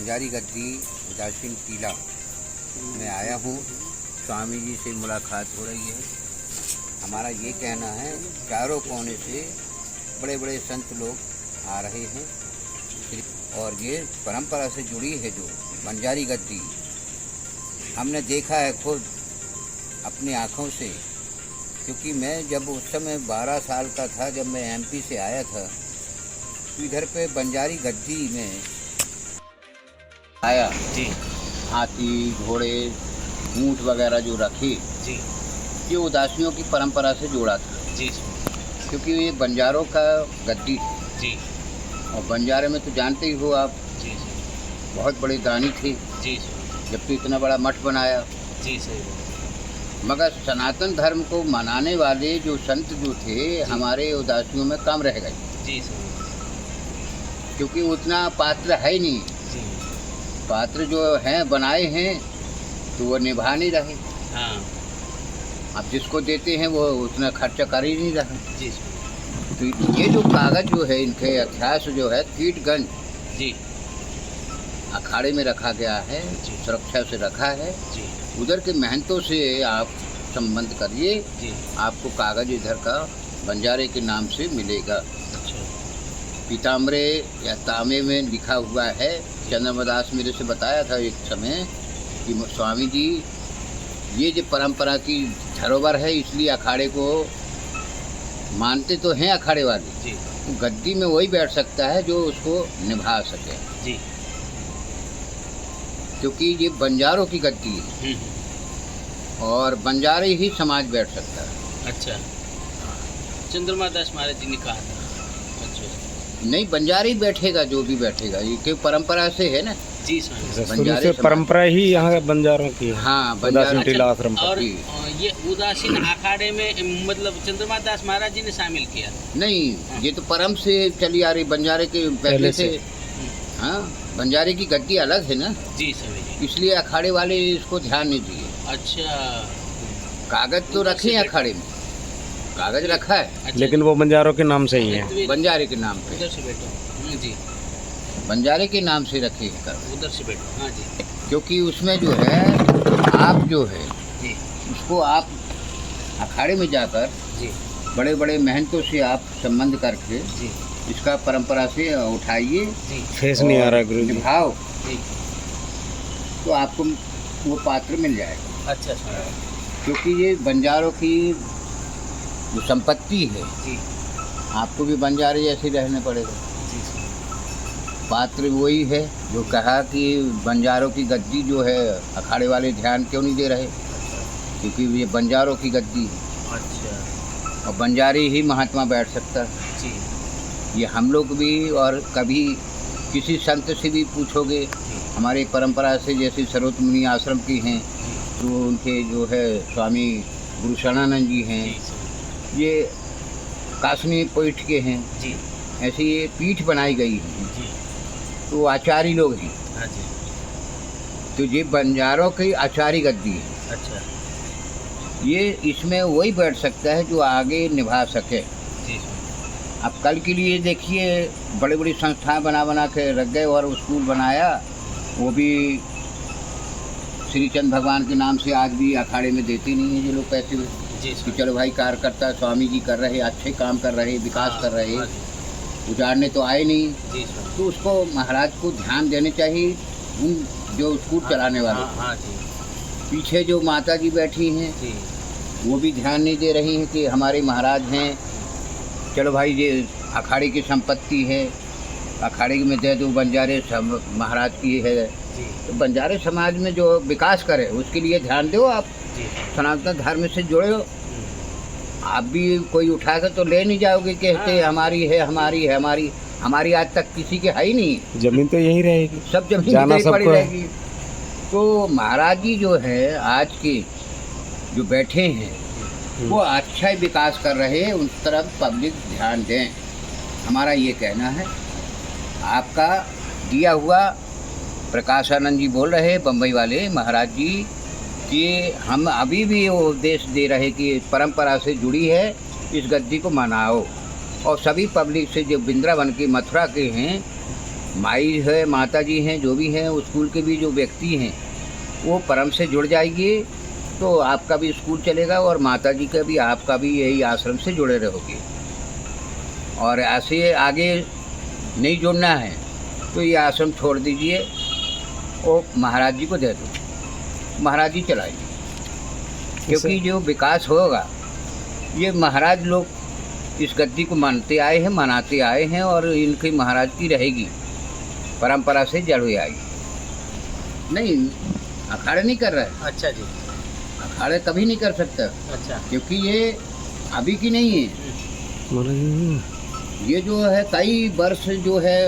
बंजारी गद्दी उदासीन टीला में आया हूँ। स्वामी जी से मुलाकात हो रही है। हमारा ये कहना है, चारों कोने से बड़े बड़े संत लोग आ रहे हैं और ये परंपरा से जुड़ी है जो बंजारी गद्दी, हमने देखा है खुद अपनी आँखों से। क्योंकि मैं जब उस समय 12 साल का था, जब मैं एमपी से आया था, तो इधर पे बंजारी गद्दी में आया जी हाथी घोड़े ऊँट वगैरह जो रखे, जी ये उदासियों की परंपरा से जोड़ा था। जी क्योंकि ये बंजारों का गद्दी जी और बंजारे में तो जानते ही हो आप, जी बहुत बड़े दानी थे, जी जब तो इतना बड़ा मठ बनाया। जी सही। मगर सनातन धर्म को मनाने वाले जो संत जो थे हमारे उदासियों में कम रह गए, जी सही। क्योंकि उतना पात्र है ही नहीं। जी पात्र जो हैं बनाए हैं तो वो निभा नहीं रहे। हाँ अब जिसको देते हैं वो उतना खर्चा कर ही नहीं रहा। जी तो ये जो कागज जो है, इनके इतिहास जो है, कीटगंज जी अखाड़े में रखा गया है, जी। सुरक्षा से रखा है। जी उधर के महंतों से आप संबंध करिए, जी। आपको कागज इधर का बंजारे के नाम से मिलेगा। अच्छा पीताम्बरे या तांबे में लिखा हुआ है। चंद्रमदास मेरे से बताया था एक समय कि स्वामी जी, ये जो परंपरा की धरोहर है, इसलिए अखाड़े को मानते तो हैं अखाड़े वाले। जी तो गद्दी में वही बैठ सकता है जो उसको निभा सके, जी। क्योंकि ये बंजारों की गद्दी है और बंजारे ही समाज बैठ सकता है। अच्छा, चंद्रमा दास महाराज जी ने कहा था। अच्छा नहीं, बंजारे ही बैठेगा, जो भी बैठेगा, ये क्यों परंपरा से है ना। जी स्वामी। शुरू बंजारे से समाज। परंपरा ही यहाँ बंजारों की है। हाँ, उदासीन बंजारा टीला आश्रम पर। और जी। ये उदासीन अखाड़े में मतलब चंद्रमा दास महाराज जी ने शामिल किया। नहीं, ये तो परम से चली आ रही, बंजारे के पहले से। हाँ, बंजारे की गद्दी अलग है ना, जी स्वामी जी। इसलिए अखाड़े वाले इसको ध्यान नहीं दिए। अच्छा कागज तो रखे हैं अखाड़े में, कागज रखा है, अच्छा। लेकिन वो बंजारों के नाम से ही है। बंजारे के नाम पे, उधर से बैठो। जी बंजारे के नाम से रखे हैं कागज। उधर से बैठो। हाँ जी क्योंकि उसमें जो है, आप जो है जी उसको आप अखाड़े में जाकर जी बड़े बड़े महंतों से आप संबंध करके जी इसका परंपरा से उठाइए, जी फेस नहीं आ रहा गुरु जी। निभाओ, जी। तो आपको वो पात्र मिल जाएगा। अच्छा स्वामी क्योंकि ये बंजारों की जो संपत्ति है, जी आपको भी बंजारे जैसे रहने पड़ेगा। जी पात्र वही है जो कहा कि बंजारों की गद्दी जो है, अखाड़े वाले ध्यान क्यों नहीं दे रहे, क्योंकि ये बंजारों की गद्दी है अच्छा और बंजारे ही महात्मा बैठ सकता है। जी ये हम लोग भी, और कभी किसी संत से भी पूछोगे, हमारी परंपरा से, जैसे सर्वोत्तम मुनि आश्रम की हैं, तो उनके जो है स्वामी गुरु शरणानंद जी हैं, जी ये कासनी पीठ के हैं, जी ऐसे ये पीठ बनाई गई है, जी। तो आचार्य लोग हैं। हाँ जी। तो ये बंजारों की आचार्य गद्दी है। अच्छा ये इसमें वही बैठ सकता है जो आगे निभा सके। जी अब कल के लिए देखिए, बड़ी बड़ी संस्थाएं बना के रख गए और स्कूल बनाया, वो भी श्री चंद भगवान के नाम से आज भी अखाड़े में देते नहीं हैं ये लोग पैसे। जी कि चलो भाई, कार्यकर्ता स्वामी जी कर रहे, अच्छे काम कर रहे, विकास कर रहे, उजाड़ने तो आए नहीं। जी तो उसको महाराज को ध्यान देने चाहिए, उन जो स्कूल चलाने वाले। हाँ जी पीछे जो माता जी बैठी हैं, जी वो भी ध्यान नहीं दे रही हैं कि हमारे महाराज हैं, चलो भाई ये अखाड़े की संपत्ति है, अखाड़े में दे दो, बंजारे सब महाराज की है। जी तो बंजारे समाज में जो विकास करे उसके लिए ध्यान दो। आप जी सनातन धर्म से जुड़े हो, आप भी कोई उठा कर तो ले नहीं जाओगे, कहते हमारी है हमारी है हमारी। हमारी आज तक किसी के है ही नहीं, जमीन तो यही रहेगी, सब जमीन जाना कहीं पड़ी सबको है। रहेगी। तो महाराज जी जो है आज के जो बैठे हैं, वो अच्छा ही विकास कर रहे हैं, उस तरफ पब्लिक ध्यान दें, हमारा ये कहना है। आपका दिया हुआ प्रकाशानंद जी बोल रहे, बम्बई वाले महाराज जी, कि हम अभी भी वो उपदेश दे रहे कि परंपरा से जुड़ी है, इस गद्दी को मनाओ। और सभी पब्लिक से जो वृंदावन की मथुरा के हैं, माई है, माता जी हैं, जो भी हैं, स्कूल के भी जो व्यक्ति हैं वो परम से जुड़ जाइए तो आपका भी स्कूल चलेगा और माता जी का भी, आपका भी यही आश्रम से जुड़े रहोगे। और ऐसे आगे नहीं जुड़ना है तो ये आश्रम छोड़ दीजिए और महाराज जी को दे दो, महाराज जी चलाइए। क्योंकि जो विकास होगा ये महाराज लोग इस गद्दी को मानते आए हैं, मनाते आए हैं और इनकी महाराज की रहेगी, परंपरा से जड़ आई। नहीं, अखाड़े नहीं कर रहा है, अच्छा जी, अखाड़े कभी नहीं कर सकता अच्छा, क्योंकि ये अभी की नहीं है। ये जो है कई वर्ष जो है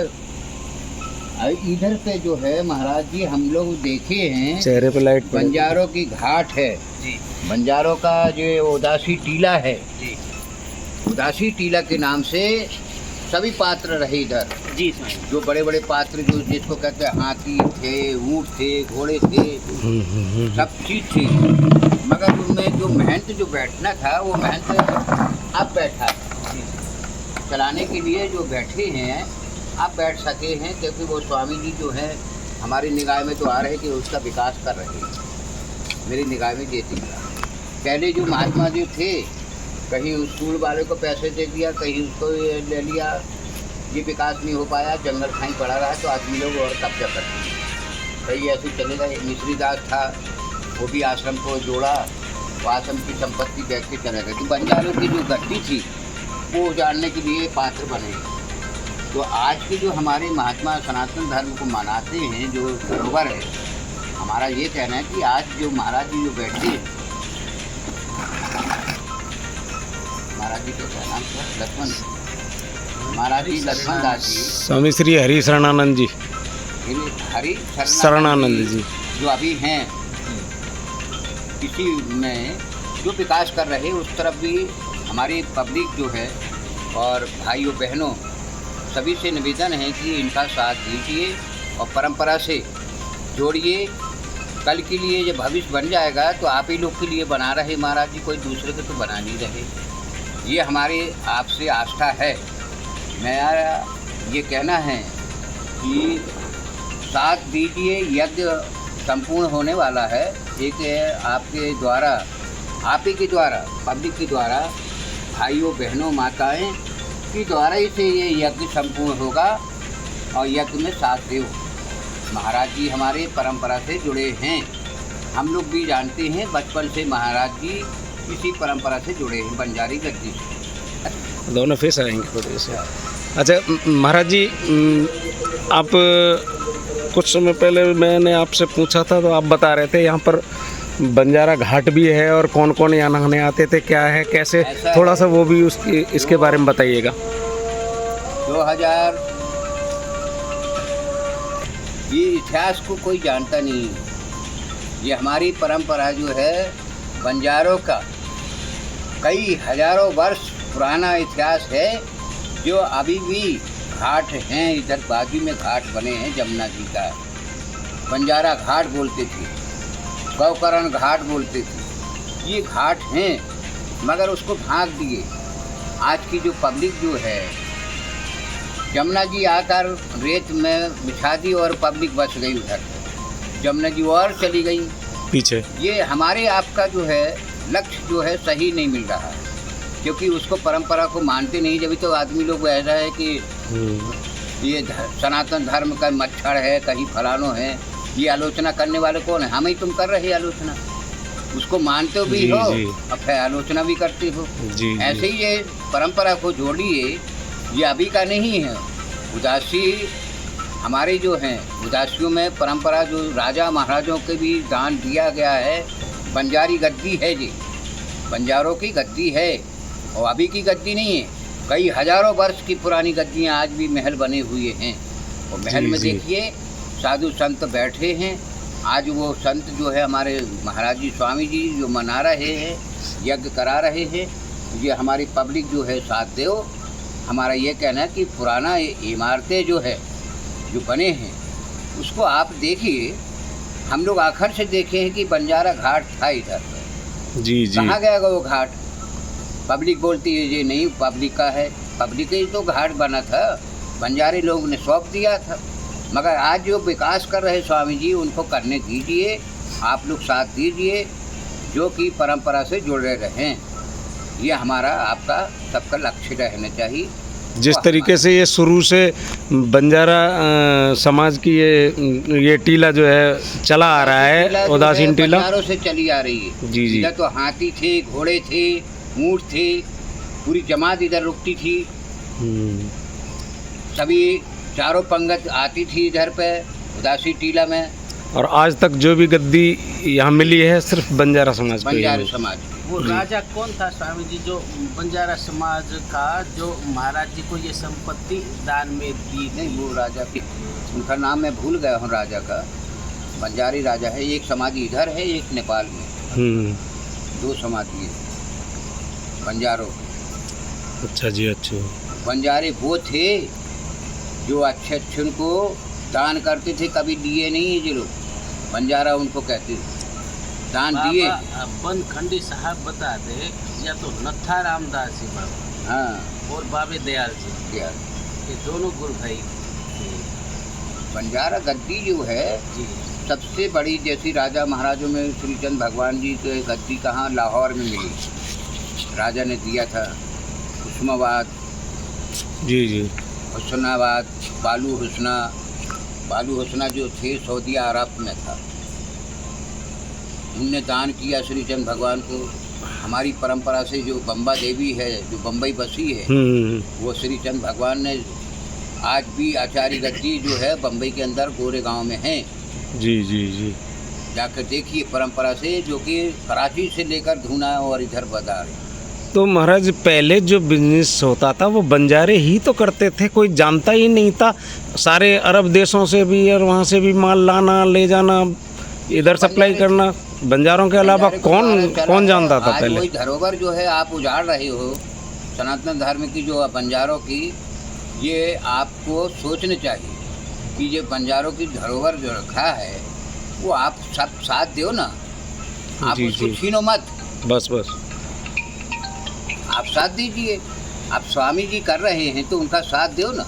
इधर पे जो है महाराज जी हम लोग देखे हैं, चेहरे पे लाइट पड़े। बंजारों की घाट है जी बंजारों का, जो उदासी टीला है, जी उदासी टीला के नाम से सभी पात्र रहे इधर। जी इसमें जो बड़े बड़े पात्र जो जिसको कहते हैं, हाथी थे, ऊँट थे, घोड़े थे, सब चीज थी। मगर उनमें जो महंत जो बैठना था वो महंत अब बैठा था। चलाने के लिए जो बैठे हैं आप बैठ सके हैं, क्योंकि वो स्वामी जी जो है हमारी निगाह में तो आ रहे कि उसका विकास कर रहे हैं। मेरी निगाह में ये थी। पहले जो महात्मा जी थे, कहीं स्कूल वाले को पैसे दे दिया, कहीं उसको ले लिया, ये विकास नहीं हो पाया, जंगल खाई पड़ा रहा तो आदमी लोग और कब्जा करते हैं। कहीं ऐसे चले गए। मिश्री दास था, वो भी आश्रम को जोड़ा, वो आश्रम की संपत्ति बैठ के चले गए। तो बंजारों की जो गद्दी थी वो जानने के लिए पात्र बने। तो आज के जो हमारे महात्मा सनातन धर्म को मनाते हैं, जो धरोहर है, हमारा ये कहना है कि आज जो महाराज जी जो बैठे हैं, महाराज जी का क्या नाम था, लक्ष्मण महाराज जी, लक्ष्मण दास जी, स्वामी श्री हरि शरणानंद जी, हरि शरणानंद जी जो अभी हैं इसी में जो विकास कर रहे, उस तरफ भी हमारी पब्लिक जो है और भाइयों बहनों सभी से निवेदन है कि इनका साथ दीजिए और परंपरा से जोड़िए। कल के लिए जब भविष्य बन जाएगा तो आप ही लोग के लिए बना रहे महाराज जी, कोई दूसरे के तो बना नहीं रहे। ये हमारी आपसे आस्था है। मेरा ये कहना है कि साथ दीजिए, यज्ञ संपूर्ण होने वाला है। एक आपके द्वारा, आप ही के द्वारा, पब्लिक के द्वारा, भाइयों बहनों माताएं के द्वारा ही से ये यज्ञ संपूर्ण होगा और यज्ञ में साथ देव महाराज जी हमारे परंपरा से जुड़े हैं। हम लोग भी जानते हैं बचपन से महाराज जी इसी परंपरा से जुड़े हैं, बंजारी गद्दी से। दोनों फेस आएंगे थोड़े से। अच्छा महाराज जी, आप कुछ समय पहले मैंने आपसे पूछा था तो आप बता रहे थे यहाँ पर बंजारा घाट भी है और कौन कौन यहाँ नहाने आते थे, क्या है कैसे, थोड़ा सा वो भी उसकी इसके बारे में बताइएगा। 2000 ये इतिहास को कोई जानता नहीं। ये हमारी परंपरा जो है बंजारों का कई हजारों वर्ष पुराना इतिहास है, जो अभी भी घाट हैं। इधर बाजू में घाट बने हैं, जमुना जी का बंजारा घाट बोलते थे, गौकरण घाट बोलते थे। ये घाट हैं मगर उसको भाग दिए। आज की जो पब्लिक जो है, जमुना जी आकर रेत में बिछा दी और पब्लिक बच गई उधर, जमुना जी और चली गई पीछे। ये हमारे आपका जो है लक्ष्य जो है सही नहीं मिल रहा है, क्योंकि उसको परंपरा को मानते नहीं। जब तो आदमी लोग ऐसा है कि ये सनातन धर्म का मच्छर है, कहीं फलानो है, ये आलोचना करने वाले कौन है? हम ही तुम कर रहे हैं आलोचना। उसको मानते हो भी हो और फिर आलोचना भी करते हो। ऐसे ही ये परंपरा को जोड़िए, ये अभी का नहीं है। उदासी हमारे जो हैं, उदासियों में परंपरा जो राजा महाराजों के भी दान दिया गया है, बंजारी गद्दी है जी, बंजारों की गद्दी है और अभी की गद्दी नहीं है। कई हजारों वर्ष की पुरानी गद्दियाँ आज भी महल बने हुए हैं और महल में देखिए साधु संत बैठे हैं। आज वो संत जो है हमारे महाराज जी स्वामी जी जो मना रहे हैं, यज्ञ करा रहे हैं। ये हमारी पब्लिक जो है साथ दो। हमारा ये कहना है कि पुराना इमारतें जो है जो बने हैं उसको आप देखिए। हम लोग आखिर से देखे हैं कि बंजारा घाट था इधर, जी जी, कहाँ गया वो घाट? पब्लिक बोलती है ये नहीं पब्लिक का है, पब्लिक ही तो घाट बना था, बंजारे लोग ने सौंप दिया था। मगर आज जो विकास कर रहे स्वामी जी उनको करने दीजिए, आप लोग साथ दीजिए, जो कि परंपरा से जुड़े रहें। ये हमारा आपका सबका लक्ष्य रहना चाहिए। जिस तरीके से ये शुरू से बंजारा समाज की ये टीला जो है चला आ रहा है, उदासीन टीला बंजारों से चली आ रही है। जी जी। इधर तो हाथी थे, घोड़े थे, ऊँट थे, पूरी जमात इधर रुकती थी। सभी चारों पंगत आती थी इधर पे उदासी टीला में। और आज तक जो भी गद्दी यहाँ मिली है सिर्फ बंजारा समाज को ही बंजारे मिली। समाज। वो राजा कौन था स्वामी जी जो बंजारा समाज का जो महाराज जी को ये संपत्ति दान में दी थी? नहीं, वो राजा की, उनका नाम मैं भूल गया हूँ राजा का। बंजारी राजा है, एक समाधि इधर है, एक नेपाल में। दो समाधि है बंजारों। अच्छा जी, अच्छा। बंजारे वो थे जो अच्छे अच्छे उनको दान करते थे, कभी दिए नहीं है ये लोग। बंजारा उनको कहते थे, दान दिए। बनखंडी साहब बताते या तो नत्था रामदास जी बाबा, हाँ, और बाबे दयाल जी, दिया। ये दोनों गुरु भाई थे। बंजारा गद्दी जो है जी सबसे बड़ी, जैसी राजा महाराजों में श्रीचंद भगवान जी को गद्दी कहाँ लाहौर में मिली, राजा ने दिया था। उस्माबाद, जी जी। हुस्नाबाद, बालू हुस्ना जो थे सऊदी अरब में था, उनने दान किया श्रीचंद भगवान को। हमारी परंपरा से जो बम्बा देवी है, जो बम्बई बसी है, वो श्रीचंद भगवान ने आज भी आचार्य गद्दी जो है बम्बई के अंदर गोरे गांव में है। जी जी जी। जाकर देखिए परंपरा से, जो कि कराची से लेकर धूना और इधर बता रहे। तो महाराज पहले जो बिजनेस होता था वो बंजारे ही तो करते थे, कोई जानता ही नहीं था। सारे अरब देशों से भी और वहाँ से भी माल लाना ले जाना, इधर सप्लाई करना, बंजारों के अलावा कौन जानता था आज पहले? वही धरोहर जो है आप उजाड़ रहे हो, सनातन धर्म की जो बंजारों की, ये आपको सोचना चाहिए कि ये बंजारों की धरोहर जो रखा है वो आप सब साथ दो ना, आप जी, उसको जी। छीनो मत, बस बस। आप साथ दीजिए। आप स्वामी जी कर रहे हैं तो उनका साथ दो ना।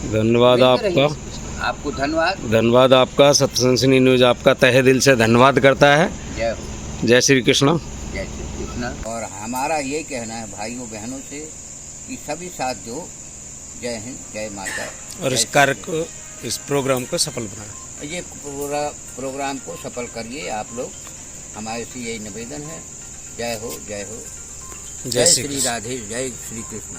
धन्यवाद मिलते आपका, रहिए। आपको धन्यवाद। धन्यवाद आपका। सत्संसनी न्यूज आपका तहे दिल से धन्यवाद करता है। जय हो। जय श्री कृष्ण। जय श्री कृष्ण। और हमारा ये कहना है भाइयों बहनों से कि सभी साथ दो। जय हिंद, जय माता। और इस कार्य को, इस प्रोग्राम को सफल बनाएं। ये पूरा प्रोग्राम को सफल करिए आप लोग, हमारे से यही निवेदन है। जय हो, जय हो। जय श्री राधे, जय श्री कृष्ण।